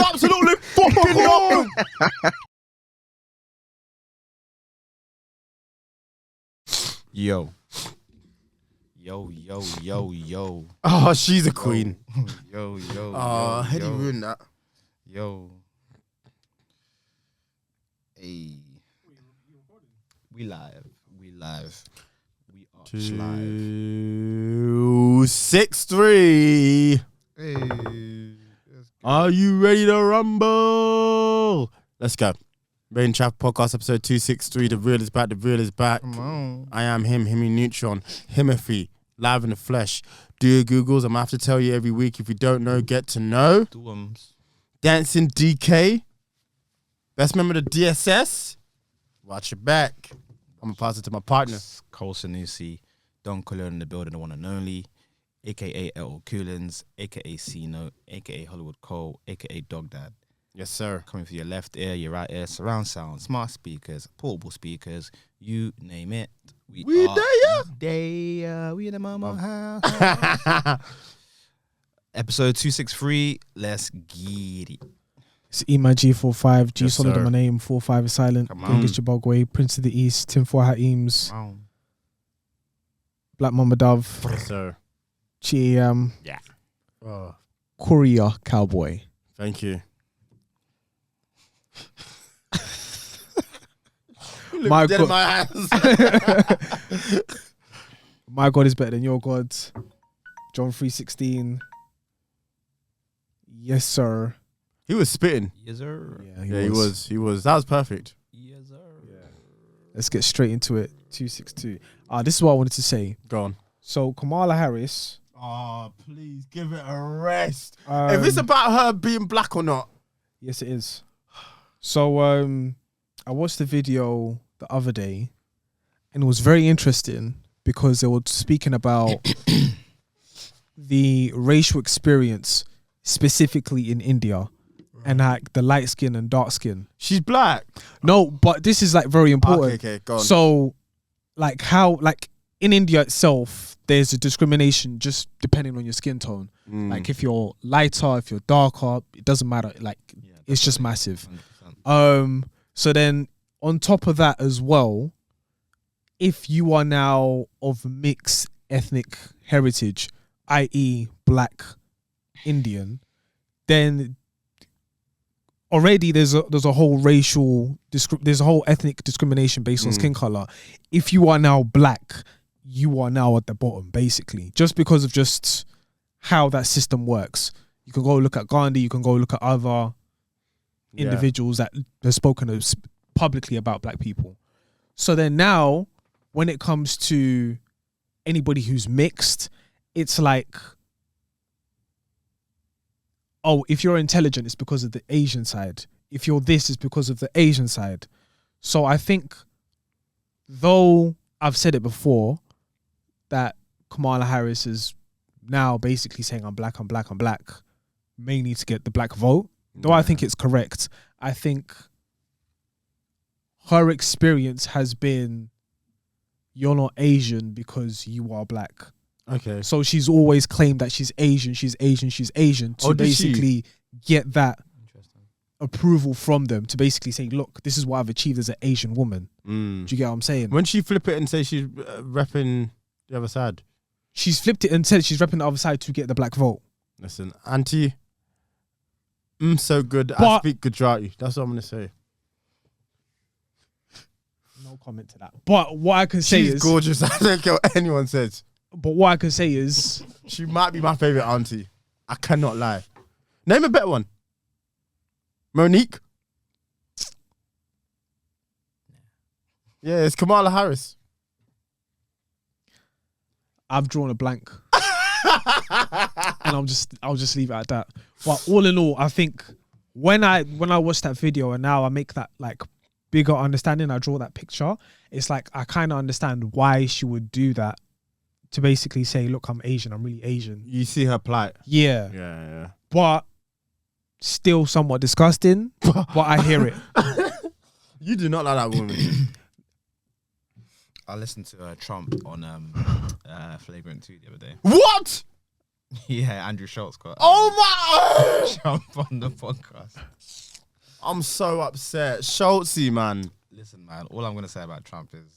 absolutely fucking nothing. Yo. Oh, she's a queen. Yo. Oh, how do you ruin that? Yo. Hey. We live. We are live. 263. Hey. Are you ready to rumble? Let's go. Rain Trap Podcast episode 263. The real is back. The real is back. Come on. I am him, Himmy Neutron, Himothy, live in the flesh. Do your Googles. I'm going to have to tell you every week. If you don't know, get to know. Dancing DK. Best member of the DSS. Watch your back. I'm going to pass it to my partner. Cole Sanusi, Don Cologne in the building, the one and only, a.k.a. L. Coolins, a.k.a. C-Note, a.k.a. Hollywood Cole, a.k.a. Dog Dad. Yes, sir. Coming for your left ear, your right ear, surround sound, smart speakers, portable speakers, you name it. We there. We in the mama house. Episode 263. Let's get it. It's Ema G45, G Yes, solid sir. in my name, 45 is silent, Come on. Genghis Jabogwe, Prince of the East, Tim Four Eames, Wow. Black Mamba Dove, Yes, sir. Chiam, Oh, Korea Cowboy. thank you. My Dead God. in my hands. My God is better than your God. John 3:16. Yes, sir. He was spitting. Yes, sir. Yeah, He was. That was perfect. Yes, sir. Let's get straight into it. 262. This is what I wanted to say. Go on. So Kamala Harris. Oh, please give it a rest. If it's about her being black or not. Yes, it is. So I watched the video the other day, and it was very interesting because they were speaking about the racial experience specifically in India, and like the light skin and dark skin. She's black. No, but this is like very important. Okay, go on. So, like how like in India itself, there's a discrimination just depending on your skin tone. Like if you're lighter, if you're darker, it doesn't matter. Like it's just massive. 100%. So then on top of that as well, if you are now of mixed ethnic heritage, i.e. black Indian, then already there's a whole there's a whole ethnic discrimination based on skin color. If you are now black, you are now at the bottom, basically, just because of just how that system works. You can go look at Gandhi, you can go look at other individuals that have spoken publicly about black people. So then now, when it comes to anybody who's mixed, it's like, oh, if you're intelligent, it's because of the Asian side. If you're this, it's because of the Asian side. So I think, though I've said it before, that Kamala Harris is now basically saying I'm black, mainly to get the black vote. Though I think it's correct. I think her experience has been, you're not Asian because you are black. Okay. So she's always claimed that she's Asian to basically get that approval from them, to basically say, look, this is what I've achieved as an Asian woman. Do you get what I'm saying? When she flip it and say she's repping the other side. She's flipped it and said she's repping the other side to get the black vote. Listen, Auntie, so good. I But- speak Gujarati. That's what I'm going to say. No comment to that. But what I can say She's is, gorgeous. I don't care what anyone says. but what I can say is, She might be my favorite auntie. I cannot lie. Name a better one. Monique. Yeah, it's Kamala Harris. I've drawn a blank. And I'll just leave it at that. But all in all, I think when I watched that video and now I make that like bigger understanding, I draw that picture, it's like I kind of understand why she would do that, to basically say, look, I'm Asian, I'm really Asian. You see her plight. Yeah. Yeah. But still somewhat disgusting, but I hear it. You do not like that woman. I listened to Trump on Flagrant 2 the other day. What? Yeah, Andrew Schultz got Oh my! Trump on the podcast. I'm so upset. Schultzy, man. Listen, man, all I'm gonna say about Trump is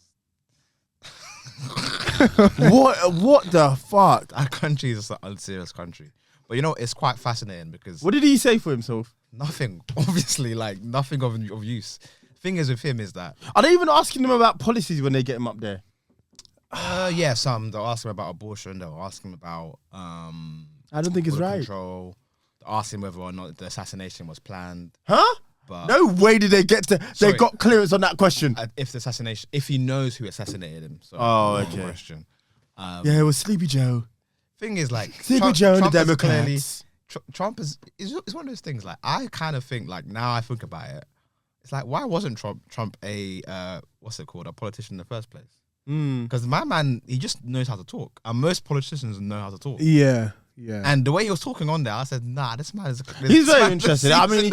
What the fuck? our country is an unserious country. But you know, it's quite fascinating because What did he say for himself? nothing, obviously, like nothing of use. Thing is with him is that Are they even asking him about policies when they get him up there? yeah, some they'll ask him about abortion, they'll ask him about I don't think it's border right. control, they'll ask him whether or not the assassination was planned. Huh? But No way did they get to. They Sorry. got clearance on that question. if he knows who assassinated him. So Oh, that's the okay. question. Yeah, it was Sleepy Joe. Thing is, like Sleepy Joe and the is clearly Democrats. Trump is one of those things. Like I kind of think, like now I think about it, it's like why wasn't Trump a what's it called, a politician in the first place? Because my man, he just knows how to talk, and most politicians know how to talk. Yeah. And the way he was talking on there, I said, nah, this man is. He's very interested. I mean,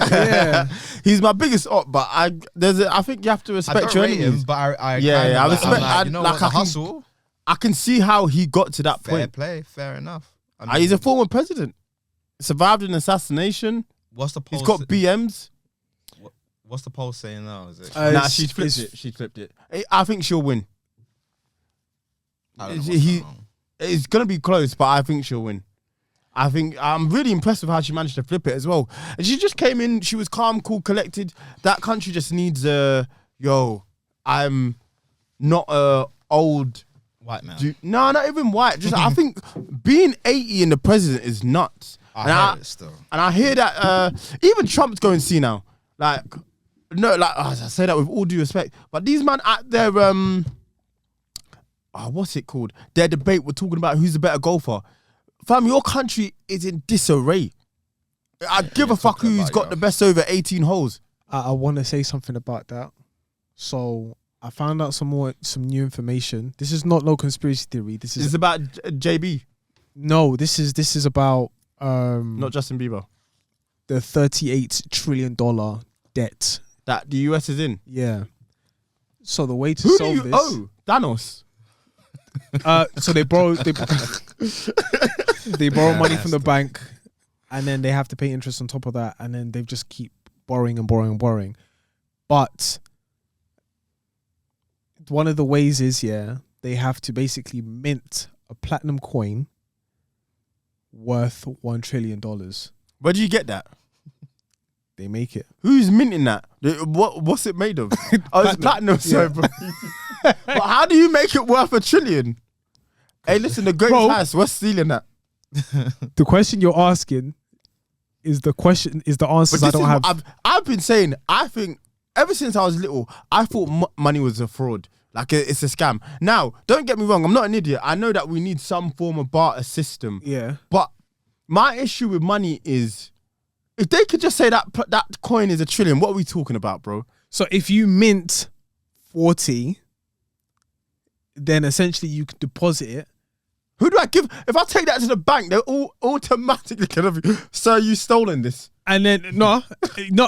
Yeah. he's my biggest op, but I think you have to I respect don't your rate enemies. him, but I Yeah, kind of I like, respect- I'm like, I- you know like, what, the I can- hustle, I can see how he got to that fair point. play, fair enough. I He's a former president. Survived an assassination. what's the poll? He's got BMs. What's the poll saying now? Is it? Nah, It's- she's flipped it's- it. She flipped it. I think she'll win. I don't know what's he- going on. It's gonna be close, but I think she'll win. I think I'm really impressed with how she managed to flip it as well. And she just came in. She was calm, cool, collected. That country just needs I'm not a old. White man. No, not even white. Just I think being 80 and the president is nuts. I heard it still. And I hear that even Trump's going to see now. Like, no, like I say that with all due respect, but these man at their what's it called? Their debate, we're talking about who's the better golfer. Fam, your country is in disarray. I give a fuck talking who's about got the best over 18 holes. I want to say something about that. So I found out some new information. This is not no conspiracy theory. This is It's about JB, no. This is about not Justin Bieber. the $38 trillion debt. That the US is in. Yeah. So the way to Who do solve you this, owe? Thanos. so they borrow they borrow money from the bank, and then they have to pay interest on top of that, and then they just keep borrowing and borrowing and borrowing. But one of the ways is they have to basically mint a platinum coin worth $1 trillion. Where do you get that? They make it. Who's minting that? What's it made of? Oh, it's platinum. Sorry, bro. But how do you make it worth $1 trillion? Hey, listen, the greatest Bro. house, we're stealing that. The question you're asking is the answers But I don't have. I've been saying, I think ever since I was little, I thought money was a fraud. Like it's a scam. Now, don't get me wrong, I'm not an idiot. I know that we need some form of barter system. Yeah. But my issue with money is, if they could just say that coin is $1 trillion, what are we talking about, bro? So if you mint 40, then essentially you can deposit it. Who do I give? If I take that to the bank, they're all automatically gonna be, sir, you stolen this. And then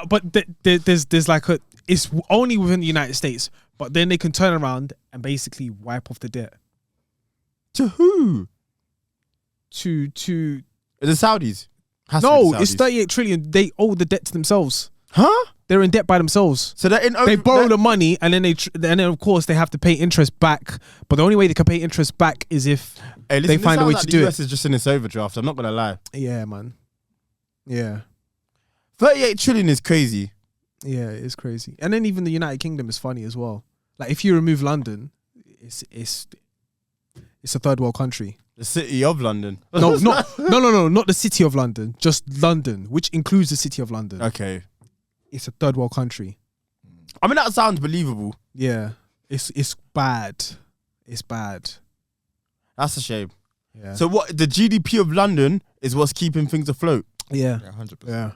but there's like it's only within the United States, but then they can turn around and basically wipe off the debt To who? to The Saudis. Has to be no, the it's Saudis. 38 trillion. They owe the debt to themselves. Huh? They're in debt by themselves. So they're in. They borrow the money, and then and then of course they have to pay interest back. But the only way they can pay interest back is if Hey, listen, they this find a sounds way like to the do US is just in this overdraft. I'm not gonna lie. yeah, man. Yeah, 38 trillion is crazy. yeah, it's crazy. And then even the United Kingdom is funny as well. Like if you remove London, it's a third world country. The city of London. No, not the city of London, just London, which includes the city of London. Okay. It's a third world country. I mean, that sounds believable. Yeah, it's bad. It's bad. That's a shame. Yeah. So what? The GDP of London is what's keeping things afloat. Yeah. Yeah, 100%. Yeah.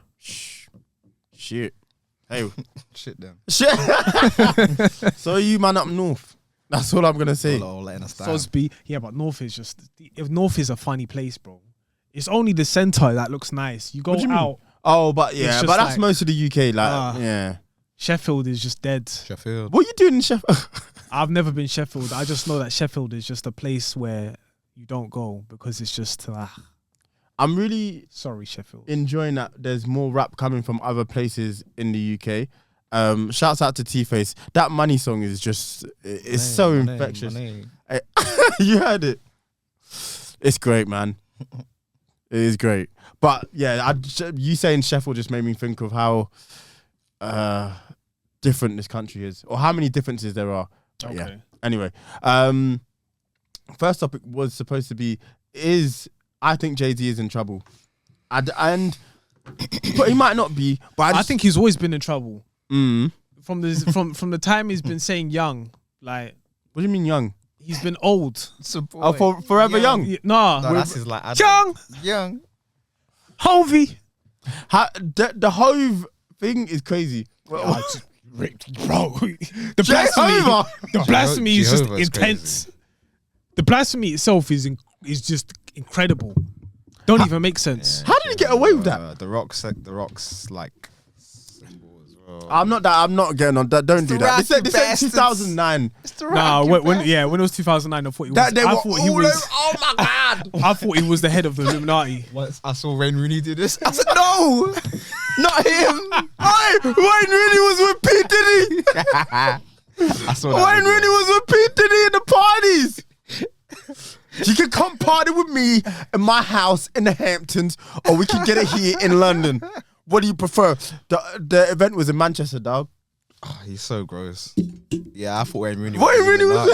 Shit. Hey. Shit, then. Shit. So you man up north. That's all I'm gonna say. All letting us down. Sosby. Yeah, but North is just if North is a funny place, bro. It's only the center that looks nice. You go What do you mean? out. Oh, but yeah, just but that's like- most of the UK. Like, Ah. yeah. Sheffield is just dead. Sheffield. What are you doing in Sheffield? I've never been Sheffield. I just know that Sheffield is just a place where you don't go because it's just I'm really Sorry, Sheffield. enjoying that there's more rap coming from other places in the UK. Shouts out to T-Face. That Money song is just, it's so infectious. You heard it. It's great, man. It is great. But yeah, you saying Sheffield just made me think of how different this country is, or how many differences there are. But Okay. yeah. Anyway, first topic was supposed to be I think Jay-Z is in trouble, but he might not be. But I think he's always been in trouble from from the time he's been saying young. Like, what do you mean young? he's been old. Oh, for forever young. Nah, No, that's his like young, young. Hovey. The Hove thing is crazy. Bro, the blasphemy is just Jehovah's intense. crazy. The blasphemy itself is just incredible. Don't even make sense. How did he get away with that? The Rock's like symbol as well. I'm not getting on that. Don't do that. They said bastards. 2009. Nah, when it was 2009, I thought he was. That they were I thought he all was. over. Oh my god! I thought he was the head of the Illuminati. Once I saw Wayne Rooney do this, I said, no, not him. Wayne Rooney was with P Diddy. I saw that Wayne video. Rooney was with P Diddy in the parties. You can come party with me in my house in the Hamptons, or we can get it here in London. What do you prefer? The event was in Manchester, dog. Oh, he's so gross. Yeah, I thought Wayne Rooney. Wayne Rooney was.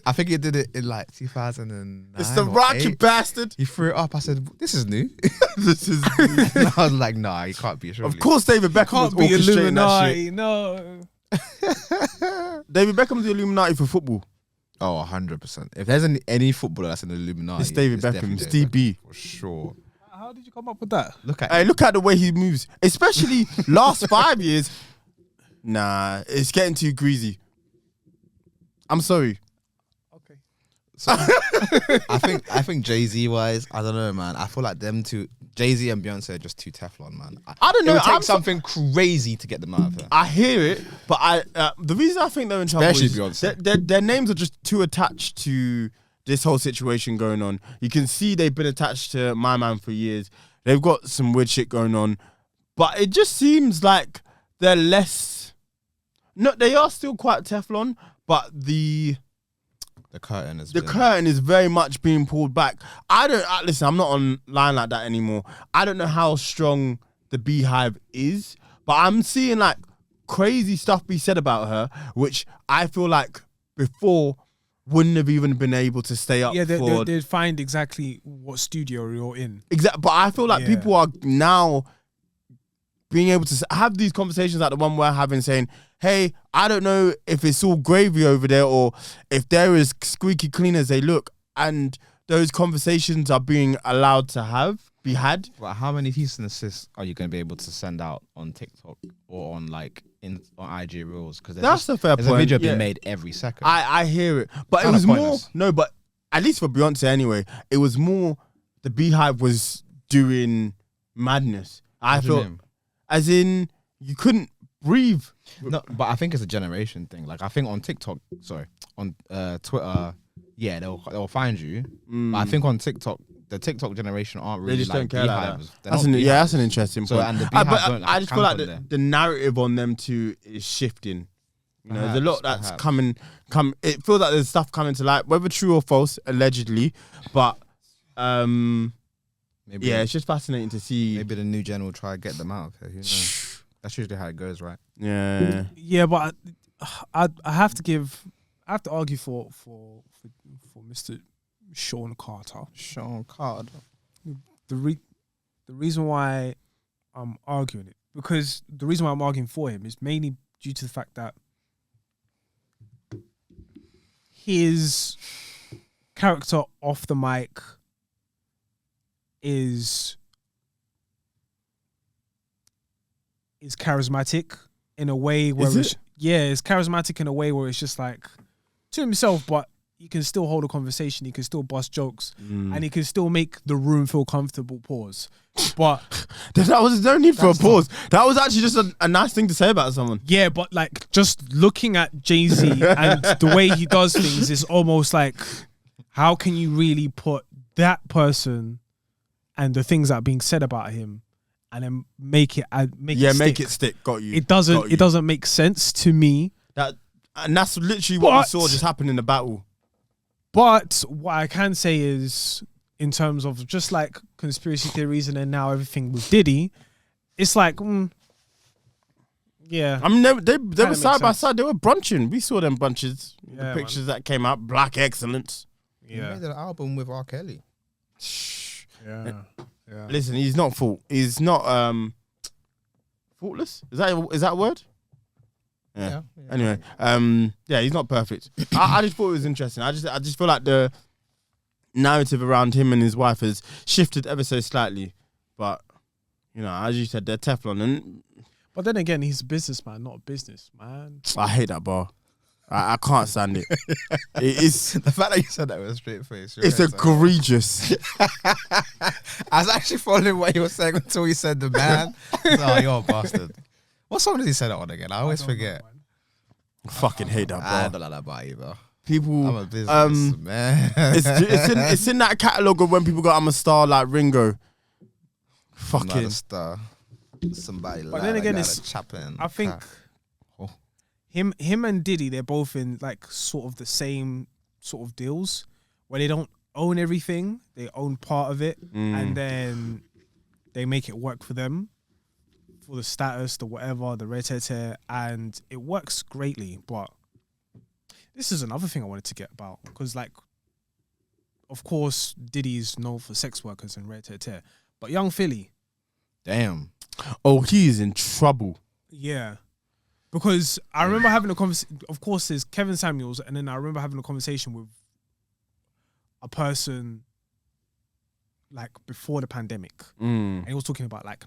I think he did it in like 2009. It's the or rock, you 8. bast. He threw it up. I said, "This is new." This is. And I was like, "Nah, he can't be." Surely. Of course, David Beckham was Can't be orchestrating that shit. Illuminati. No. David Beckham's the Illuminati for football. Oh, 100%. If there's any footballer that's in the Illuminati, It's David Beckham. definitely Steve B. for sure. How did you come up with that? Look at Hey, him. look at the way he moves, especially last 5 years. Nah, it's getting too greasy. I'm sorry. Okay. So, I think Jay-Z wise, I don't know, man. I feel like them two, Jay-Z and Beyonce, are just too Teflon, man. I don't know. It would take I'm something crazy to get them out of here. I hear it, but the reason I think they're in trouble Especially is Beyonce. their names are just too attached to this whole situation going on. You can see they've been attached to My Man for years. They've got some weird shit going on, but it just seems like they're less. No, they are still quite Teflon, but the curtain is curtain is very much being pulled back. Listen, I'm not online like that anymore. I don't know how strong the Beehive is, but I'm seeing like crazy stuff be said about her, which I feel like before wouldn't have even been able to stay up Yeah, for. they'd find exactly what studio you're in. Exactly, but I feel like Yeah. people are now being able to have these conversations like the one we're having, saying, hey, I don't know if it's all gravy over there or if they're as squeaky clean as they look. And those conversations are being allowed to be had. But how many cease and assists are you going to be able to send out on TikTok or on like on IG Reels? Because That's a fair there's point. a video yeah. being made every second. I hear it. But it Kinda was pointless. more, no, but at least for Beyonce anyway, it was more the Beehive was doing madness. I What do you felt, mean? as in, you couldn't breathe. No, but I think it's a generation thing. Like I think on TikTok, on Twitter, yeah, they'll find you. But I think on TikTok, the TikTok generation aren't really They just like don't care like Beehives. that. They're That's not an Beehives. interesting So, point. and the But Beehives don't, like, I just feel like camp on the narrative on them two is shifting. You know, there's a lot that's Perhaps. come. It feels like there's stuff coming to light, whether true or false, allegedly. But Maybe, yeah, it's just fascinating to see. maybe the new gen will try to get them out of here. Who knows? That's usually how it goes, right? Yeah. Yeah, but I have to argue for Mr. Sean Carter. Sean Carter. The reason why I'm arguing it, because the reason why I'm arguing for him is mainly due to the fact that his character off the mic is charismatic in a way where it's charismatic in a way where it's just like to himself, but he can still hold a conversation, he can still bust jokes, and he can still make the room feel comfortable. Pause. But That was no need for a pause. That was actually just a nice thing to say about someone. yeah, but like just looking at Jay-Z and the way he does things is almost like, how can you really put that person and the things that are being said about him, and then make it stick. Got you. It doesn't make sense to me. And that's literally what we saw just happen in the battle. But what I can say is, in terms of just like conspiracy theories and then now everything with Diddy, it's like, yeah. I mean, they were side by side. They were brunching. We saw them bunches. Yeah, the pictures that came out. Black excellence. Yeah. He made an album with R. Kelly. Yeah. Listen, he's not He's not faultless. Is that a word? Yeah. Anyway, he's not perfect. I just thought it was interesting. I just feel like the narrative around him and his wife has shifted ever so slightly. But as you said, they're Teflon. But then again, he's a businessman, not a businessman. I hate that bar. I can't stand it. It's the fact that you said that with a straight face. It's egregious. I was actually following what you were saying until you said the man. Oh, you're a bastard. What song did he say that on again? I always forget. I fucking hate that bar. I don't like that bar either. People, I'm a business man. It's in that catalogue of when people go, I'm a star like Ringo. Fucking I'm not a star. Somebody. But then again, it's Chaplin. I think him and Diddy, they're both in like sort of the same sort of deals where they don't own everything, they own part of it, and then they make it work for them. For the status, the whatever, the red-tete, and it works greatly. But this is another thing I wanted to get about, because, like, of course, Diddy's known for sex workers and red-tete, but Young Philly, damn, he's in trouble. Yeah, because I remember having a conversation. Of course, there's Kevin Samuels, and then I remember having a conversation with a person like before the pandemic, and he was talking about like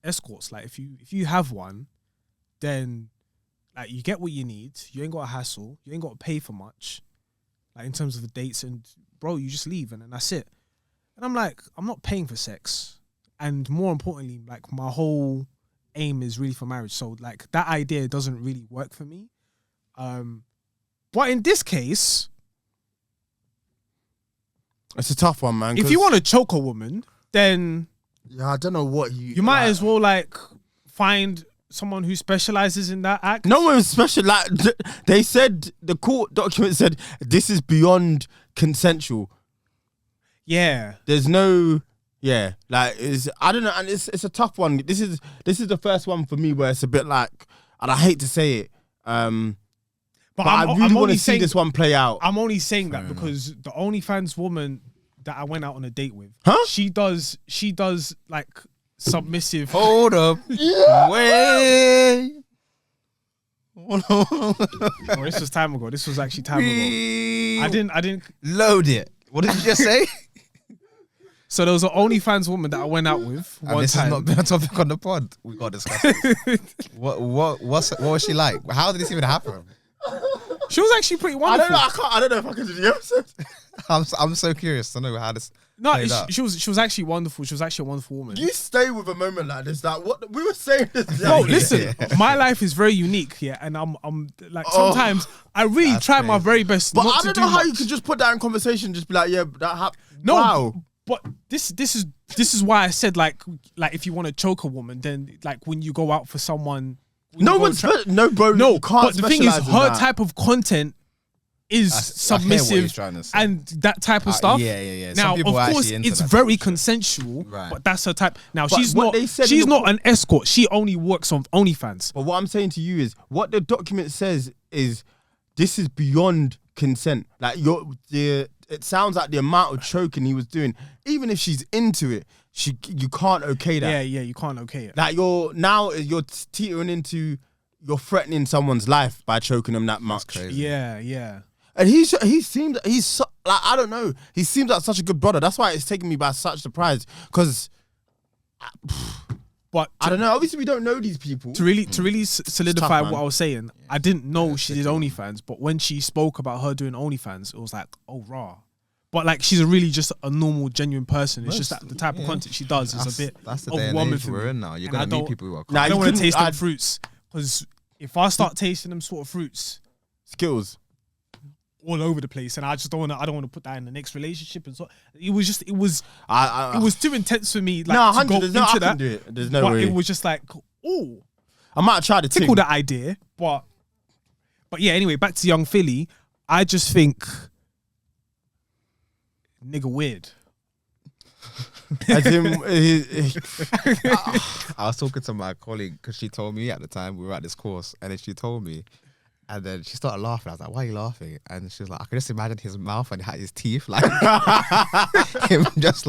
escorts, like if you have one, then like you get what you need. You ain't got to hassle. You ain't got to pay for much, like in terms of the dates, and bro, you just leave and then that's it. And I'm like, I'm not paying for sex, and more importantly, like my whole aim is really for marriage. So like that idea doesn't really work for me. But in this case, it's a tough one, man. If you want to choke a woman, then I don't know what you might as well like find someone who specializes in that act. No one's special. Like they said, the court document said this is beyond consensual. Yeah, there's no. Yeah, like I don't know, and it's a tough one. This is the first one for me where it's a bit like, and I hate to say it, but I really want to see this one play out. I'm only saying that because the OnlyFans woman that I went out on a date with, she does like submissive. Hold up, wait. This was time ago. This was actually time ago. I didn't load it. What did you just say? So there was an OnlyFans woman that I went out with one this time. Has not been a topic on the pod. We got to discuss it. What was she like? How did this even happen? She was actually pretty wonderful. I don't know if I can do the episode. I'm so curious to know how this. No, she was actually wonderful. She was actually a wonderful woman. You stay with a moment like this. Like what we were saying. No, listen. My life is very unique, yeah, and I'm like sometimes I really try my very best. But not I don't to know do how much. you could just put that in conversation. Just be like, yeah, that happened. No, wow. But this is why I said like if you want to choke a woman, then like when you go out for someone, no one's no bro. No, you can't. But the thing is, her type of content is submissive and that type of stuff. Yeah. Now, of course, it's very consensual, but that's her type. Now, but she's not an escort. She only works on OnlyFans. But what I'm saying to you is, what the document says is, this is beyond consent. Like it sounds like the amount of choking he was doing. Even if she's into it, you can't okay that. Yeah, you can't okay it. Like you're teetering into, you're threatening someone's life by choking them that much. That's crazy. Yeah. And he seems like, I don't know. He seems like such a good brother. That's why it's taken me by such surprise. Because, but I don't know. Obviously, we don't know these people. To really solidify tough, what I was saying, I didn't know she did OnlyFans. But when she spoke about her doing OnlyFans, it was like, oh, raw. But like, she's really just a normal, genuine person. It's just that the type of content she does is a bit that's the day and age we're in now. You're gonna meet people who are. I don't want to taste them fruits, because if I start tasting them sort of fruits, skills. all over the place, and I don't want to put that in the next relationship. And so it was too intense for me. Like, no, to go 100. There's no, I into can that. do it. There's no But way. it was just like, oh, I might have tried to tickle that idea, but yeah. Anyway, back to Young Philly. I just think nigga weird. As in, I was talking to my colleague because she told me at the time we were at this course, and then she told me, and then she started laughing. I was like, "Why are you laughing?" And she was like, "I can just imagine his mouth and his teeth, like him just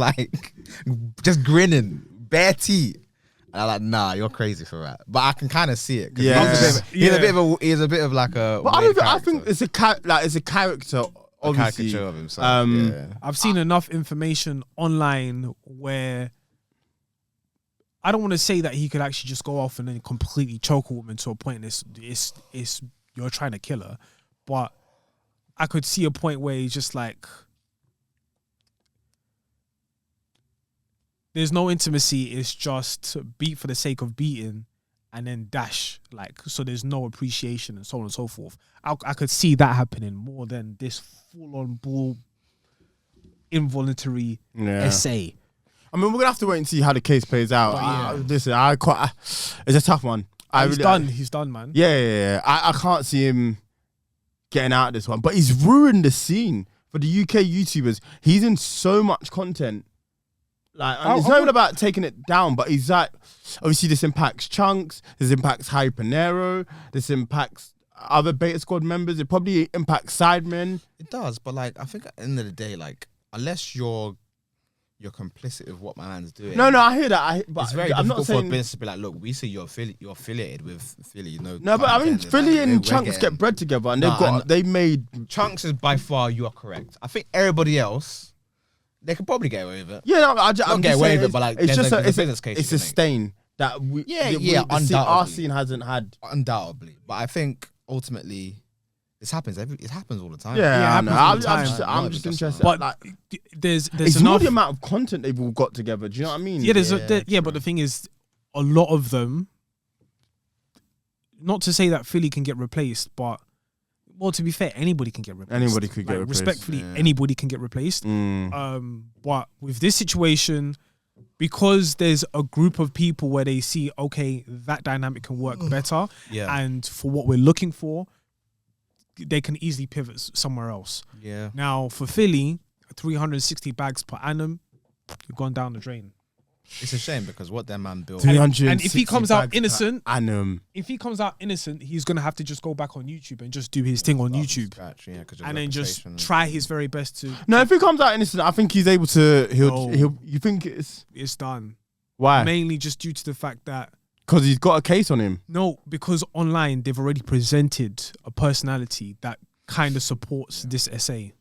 grinning, bare teeth." And I'm like, "Nah, you're crazy for that." But I can kind of see it. Yeah. He's a bit of like a. but I think it's a character. Obviously, caricature of himself. Yeah. I've seen enough information online where I don't want to say that he could actually just go off and then completely choke a woman to a point. It's you're trying to kill her, but I could see a point where he's just like, there's no intimacy. It's just beat for the sake of beating, and then dash, like, so there's no appreciation and so on and so forth. I could see that happening more than this full-on bull involuntary essay. I mean, we're gonna have to wait and see how the case plays out. Listen, it's a tough one. He's done, man. Yeah. I can't see him getting out of this one, but he's ruined the scene for the UK YouTubers. He's in so much content. Like, and it's not even about taking it down, but he's like, obviously this impacts Chunks, this impacts Hypernero, this impacts other Beta Squad members, it probably impacts Sidemen. It does, but like I think at the end of the day, like unless you're complicit with what my man's doing. No, I hear that. But it's very I'm difficult not for a saying business to be like, look, we see you're affiliated with Philly. No, but I mean, Philly and Chunks get bred together, and they made Chunks is by far you are correct. I think everybody else. They could probably get away with it. Yeah, no, I'm get just away saying with it, but like, it's just a business case. It's a stain that undoubtedly. Our scene hasn't had. Undoubtedly, but I think ultimately, it happens all the time. Yeah, I'm just interested. But like, there's it's enough. more the amount of content they've all got together. Do you know what I mean? Yeah, but the thing is, a lot of them. Not to say that Philly can get replaced, but. Well, to be fair, anybody can get replaced. Anybody could get replaced. Respectfully, anybody can get replaced. But with this situation, because there's a group of people where they see, okay, that dynamic can work better, and for what we're looking for, they can easily pivot somewhere else. Yeah. Now, for Philly, 360 bags per annum, you've gone down the drain. It's a shame because what that man built. And if he comes out innocent, he's gonna have to just go back on YouTube and just do his thing on YouTube, and then just try his very best to. No, if he comes out innocent, I think he's able to. He'll. You think it's done? Why? Mainly just due to the fact that because he's got a case on him. No, because online they've already presented a personality that kind of supports this essay.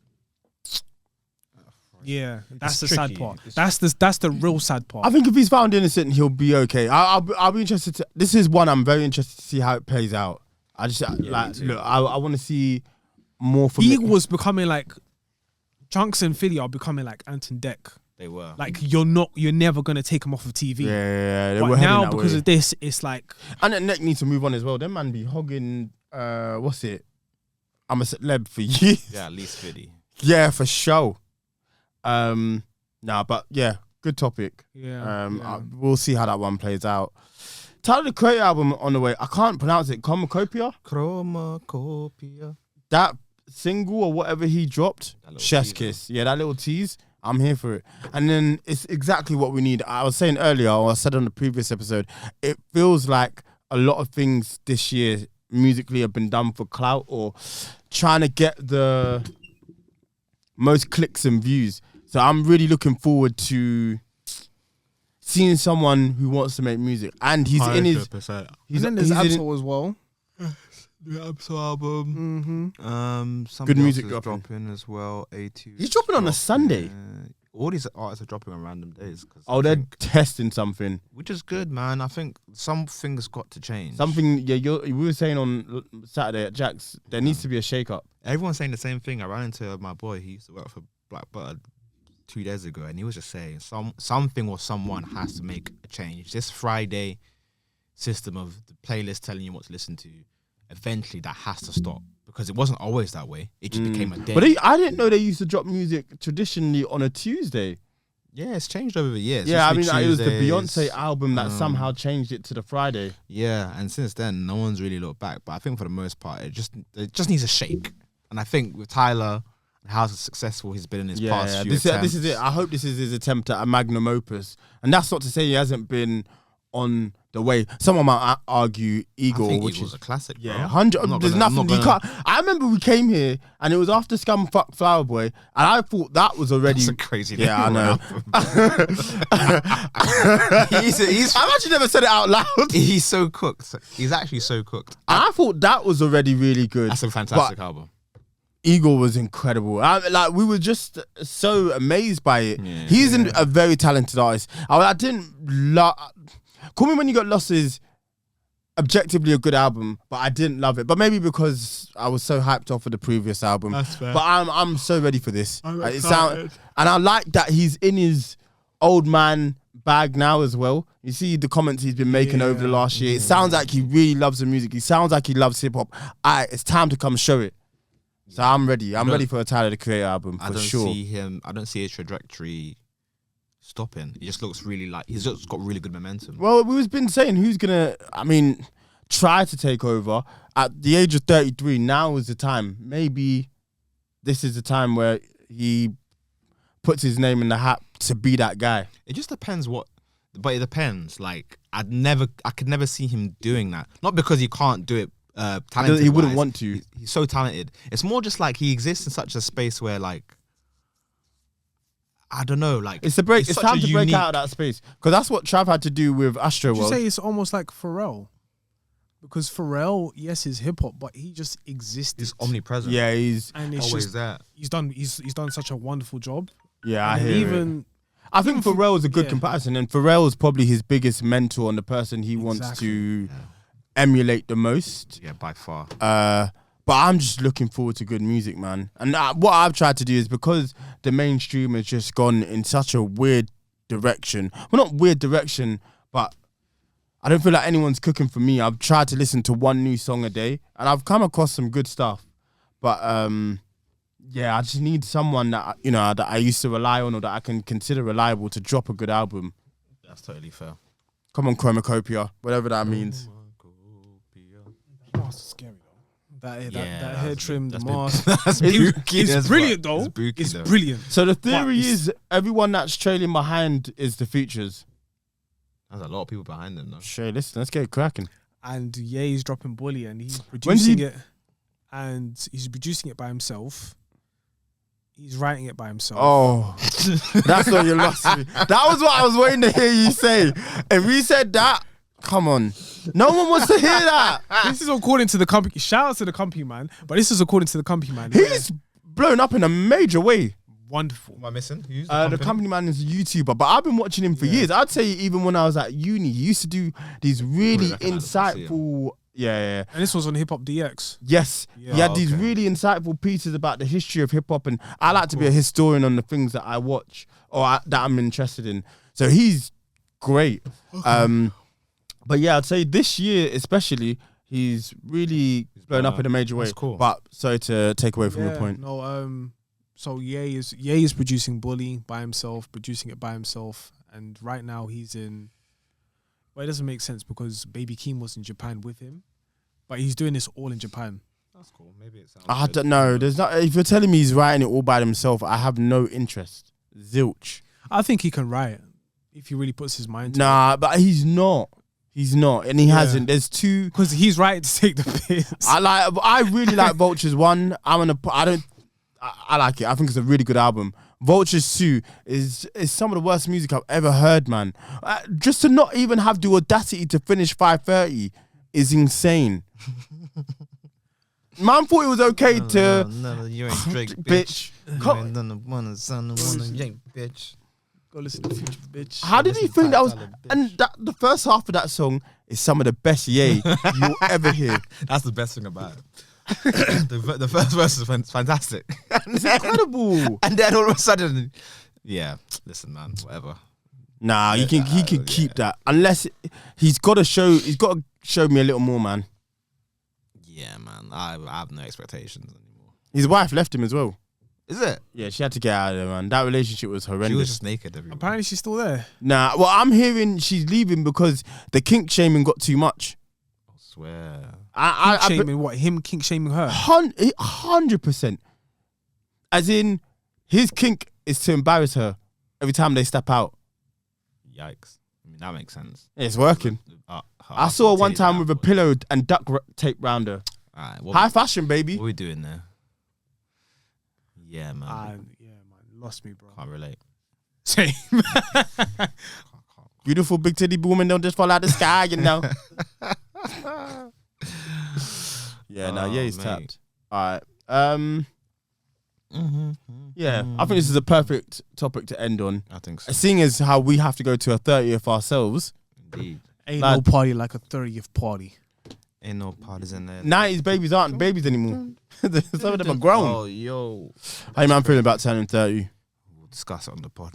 Yeah, that's the sad part. That's the real sad part. I think if he's found innocent, he'll be okay. I'll be interested to. This is one I'm very interested to see how it plays out. I just I want to see more from. He was becoming like Chunks and Philly are becoming like Ant and Dec. They were like you're never gonna take him off of TV. Yeah. But now because of this, it's like and Neck needs to move on as well. Them man be hogging. What's it? I'm a celeb for years. Yeah, at least 50. Yeah, for sure. But yeah, good topic. Yeah. We'll see how that one plays out. Tyler the Creator album on the way. I can't pronounce it. Chromacopia. That single or whatever he dropped. Chef's Kiss. Yeah, that little tease. I'm here for it. And then it's exactly what we need. I was saying earlier, or I said on the previous episode, it feels like a lot of things this year musically have been done for clout or trying to get the most clicks and views. So I'm really looking forward to seeing someone who wants to make music, and he's 100%. In his. And then there's Absol as well. The Absol album. Good music dropping as well. A2. He's dropping on a Sunday. All these artists are dropping on random days. They're testing something, which is good, man. I think something's got to change. Something. Yeah, we were saying on Saturday at Jack's, there needs to be a shake-up. Everyone's saying the same thing. I ran into my boy. He used to work for Black Butter 2 days ago, and he was just saying something or someone has to make a change. This Friday system of the playlist telling you what to listen to eventually that has to stop because it wasn't always that way. It just became a day. But I didn't know they used to drop music traditionally on a Tuesday. Yeah, it's changed over the years. Yeah, I mean, Tuesdays, it was the Beyonce album that somehow changed it to the Friday. Yeah, and since then, no one's really looked back. But I think for the most part, it just needs a shake. And I think with Tyler and how successful he's been in his past few attempts. This is it. I hope this is his attempt at a magnum opus. And that's not to say he hasn't been on the way. Someone might argue Igor, which Eagle's is a classic. Yeah, bro. 100. There's nothing you can't. I remember we came here and it was after Scum Fuck Flower Boy, and I thought that was already. That's a crazy. Yeah, I know. he's I've actually never said it out loud. He's so cooked. He's actually so cooked. I thought that was already really good. That's a fantastic album. Igor was incredible. We were just so amazed by it. Yeah, He's a very talented artist. I didn't love. Call Me When You Got Lost is objectively a good album, but I didn't love it. But maybe because I was so hyped off of the previous album. That's fair. But I'm so ready for this. I'm It excited. and I like that he's in his old man bag now as well. You see the comments he's been making over the last year. It sounds like he really loves the music. He sounds like he loves hip hop. It's time to come show it. So I'm ready. I'm ready for a Tyler the Creator album for sure. I don't see his trajectory stopping. He just looks really like he's just got really good momentum. Well, we've been saying who's gonna, try to take over at the age of 33. Now is the time. Maybe this is the time where he puts his name in the hat to be that guy. It just depends but it depends. Like I could never see him doing that. Not because he can't do it. Talented. He wouldn't want to. He's so talented. It's more just like he exists in such a space where like. I don't know, like It's time to break unique- out of that space because that's what Trav had to do with Astro Would you World. say it's almost like Pharrell? Because Pharrell, yes, is hip hop, but he just exists. He's omnipresent. Yeah, he's. and it's always just there. he's done such a wonderful job. Yeah, I And hear it. even I think Pharrell is a good yeah. comparison, and Pharrell is probably his biggest mentor and the person he wants Exactly. to emulate the most. Yeah, by far. But I'm just looking forward to good music, man. And what I've tried to do is because the mainstream has just gone in such a weird direction. Well, not weird direction, but I don't feel like anyone's cooking for me. I've tried to listen to one new song a day, and I've come across some good stuff. But yeah, I just need someone that that I used to rely on or that I can consider reliable to drop a good album. That's totally fair. Come on, Chromacopia, whatever that means. mask is scary though. That hair trim, the that's mask. That's spooky. It's brilliant though. It's spooky, It's though. brilliant. So the theory But it's- is everyone that's trailing behind is the features. There's a lot of people behind them, though. Shay, listen, let's get it cracking. And Ye's dropping Bully, and he's When's he- producing it, and he's producing it by himself. He's writing it by himself. Oh, that's what you lost me. That was what I was waiting to hear you say. If you said that, come on. No one wants to hear that. This is according to the company. Shout out to the company man, but this is according to the company man. He's blown up in a major way. Wonderful. Am I missing? Who's The company man is a YouTuber, but I've been watching him for years. I'd say even when I was at uni, he used to do these really recognize him, I see insightful. Yeah. And this was on Hip Hop DX. Yes, Yeah. he had these Okay. really insightful pieces about the history of hip hop, and I like to be a historian on the things that I watch or that I'm interested in. So he's great. But yeah, I'd say this year especially, he's really blown up in a major way. That's cool. But sorry to take away from your point. No, so Ye is producing Bully by himself, producing it by himself, and right now he's in. Well, it doesn't make sense because Baby Keem was in Japan with him, but he's doing this all in Japan. That's cool. Maybe it sounds. I don't know. There's not. If you're telling me he's writing it all by himself, I have no interest. Zilch. I think he can write if he really puts his mind to it. Nah, but he's not. He's not, and he hasn't. There's two. Because he's writing to take the piss. I really like Vultures 1. I like it. I think it's a really good album. Vultures 2 is some of the worst music I've ever heard, man. Just to not even have the audacity to finish 5:30 is insane. Man thought it was okay to No, you ain't Drake, bitch. You ain't none of one, son of one, you ain't bitch. Go listen to Future, bitch. How did he think that was? $5 bitch. And the first half of that song is some of the best Ye you'll ever hear. That's the best thing about it. the first verse is fantastic. It's incredible. And then all of a sudden, yeah, listen, man, whatever. Nah, he can keep that unless he's got to show me a little more, man. Yeah, man. I have no expectations anymore. His wife left him as well. Is it? Yeah, she had to get out of there, man. That relationship was horrendous. She was just naked everywhere. Apparently, she's still there. Nah, well, I'm hearing she's leaving because the kink shaming got too much. I swear. Kink shaming what? Him kink shaming her? 100%. As in, his kink is to embarrass her every time they step out. Yikes. I mean, that makes sense. It's working. I saw her one time with a pillow and duct tape round her. All right, High fashion, baby. What are we doing there? Yeah, man. Yeah, man. Lost me, bro. Can't relate. Same. Beautiful big titty woman don't just fall out the sky, you know. Yeah, he's mate. tapped. All right. Yeah, I think this is a perfect topic to end on. I think so. Seeing as how we have to go to a 30th ourselves. Indeed. Ain't no party like a 30th party. Ain't no parties in there. 90s babies aren't babies anymore. Some of them are grown. Oh, yo. How you man feeling about turning 30? We'll discuss it on the pod.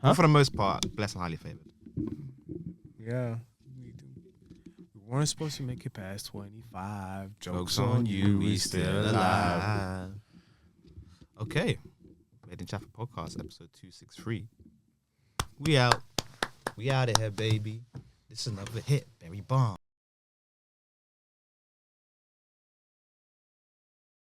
But for the most part, blessed and highly favored. Yeah. We weren't supposed to make it past 25. Jokes on you, we still alive. Okay. Made in Chapel Podcast, episode 263. We out. We out of here, baby. This is another hit. Barry Bond.